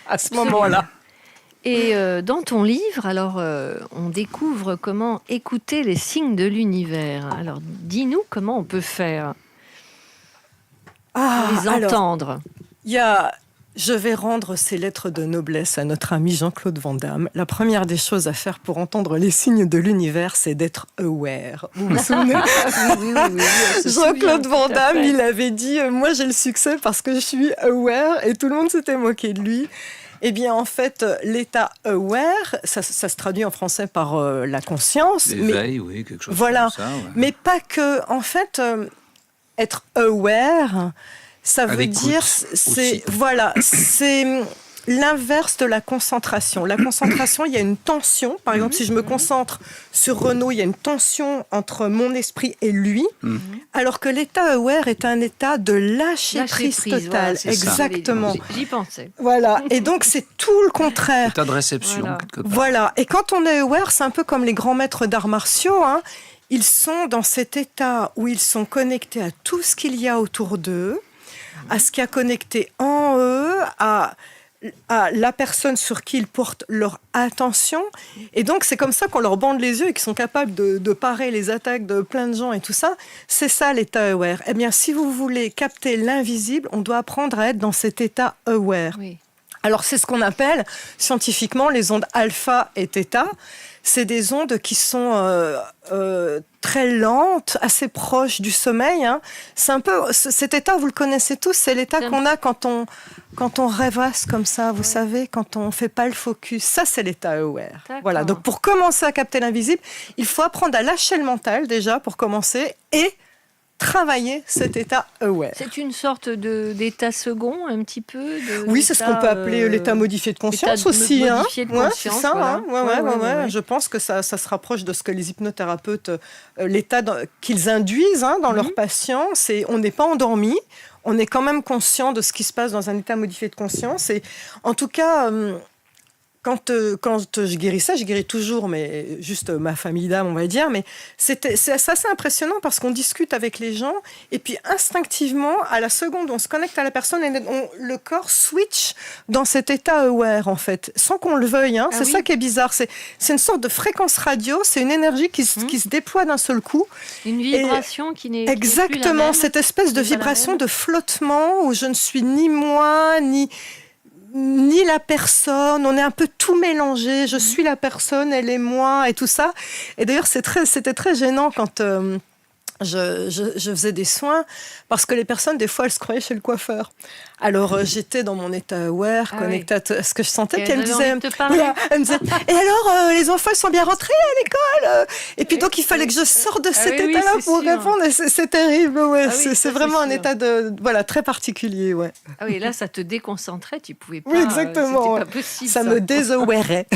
à ce moment-là. Et dans ton livre, alors, on découvre comment écouter les signes de l'univers. Alors, dis-nous comment on peut faire pour les Alors, entendre. je vais rendre ces lettres de noblesse à notre ami Jean-Claude Van Damme. La première des choses à faire pour entendre les signes de l'univers, c'est d'être aware. Vous vous souvenez? Oui, on se Jean-Claude souvient, Van tout à Damme, fait. il avait dit moi j'ai le succès parce que je suis aware, et tout le monde s'était moqué de lui. Eh bien, en fait, l'état aware, ça se traduit en français par la conscience. L'éveil, oui, quelque chose Voilà. comme ça. Ouais. Mais pas que. En fait, être aware, ça À veut l'écoute dire, aussi. c'est l'inverse de la concentration. La concentration, il y a une tension. Par exemple, si je me concentre sur Renaud, il y a une tension entre mon esprit et lui. Alors que l'état aware est un état de lâcher prise totale. Voilà, c'est ça. Exactement. J'y pensais. Voilà. Et donc, c'est tout le contraire. État de réception, Voilà. quelque part. Voilà. Et quand on est aware, c'est un peu comme les grands maîtres d'arts martiaux, hein. Ils sont dans cet état où ils sont connectés à tout ce qu'il y a autour d'eux, à ce qui a connecté en eux, à la personne sur qui ils portent leur attention. Et donc, c'est comme ça qu'on leur bande les yeux et qu'ils sont capables de parer les attaques de plein de gens et tout ça. C'est ça, l'état aware. Eh bien, si vous voulez capter l'invisible, on doit apprendre à être dans cet état aware. Oui. Alors, c'est ce qu'on appelle scientifiquement les ondes alpha et theta. C'est des ondes qui sont très lentes, assez proches du sommeil, hein. C'est un peu cet état, vous le connaissez tous, c'est l'état qu'on a quand on rêvasse comme ça, vous savez, quand on fait pas le focus. Ça, c'est l'état aware. D'accord. Voilà. Donc, pour commencer à capter l'invisible, il faut apprendre à lâcher le mental déjà pour commencer et travailler cet état aware. C'est une sorte d'état second, un petit peu. Oui, c'est ce qu'on peut appeler l'état modifié de conscience état aussi. modifié de Ouais, conscience, c'est ça. voilà. Ouais. Ouais. Je pense que ça se rapproche de ce que les hypnothérapeutes, l'état qu'ils induisent dans leurs patients. C'est on n'est pas endormi, on est quand même conscient de ce qui se passe dans un état modifié de conscience. Et en tout cas, quand je guérissais, je guéris toujours, mais juste ma famille d'âme, on va dire. Mais c'est assez impressionnant parce qu'on discute avec les gens et puis instinctivement, à la seconde, on se connecte à la personne et le corps switch dans cet état aware, en fait, sans qu'on le veuille. Hein. C'est ça qui est bizarre. C'est une sorte de fréquence radio, c'est une énergie qui se déploie d'un seul coup. Une vibration qui n'est Exactement, qui n'est plus la même, cette espèce de qui n'est pas la vibration même. de flottement où je ne suis ni moi, ni la personne, on est un peu tout mélangé, je suis la personne, elle est moi et tout ça. Et d'ailleurs, c'était très gênant quand je faisais des soins parce que les personnes, des fois, elles se croyaient chez le coiffeur. Alors, j'étais dans mon état aware, connectée à ce que je sentais, puis elle me disait, elle me disait, et alors, les enfants, ils sont bien rentrés à l'école? Et puis donc, il fallait que je sorte de cet état-là pour répondre, et c'est terrible, ouais. Ah oui, c'est ça, vraiment c'est un sûr. état très particulier, ouais. Ah oui, là, ça te déconcentrait, tu pouvais pas. Oui, exactement. C'était pas possible. Ça me désawareait.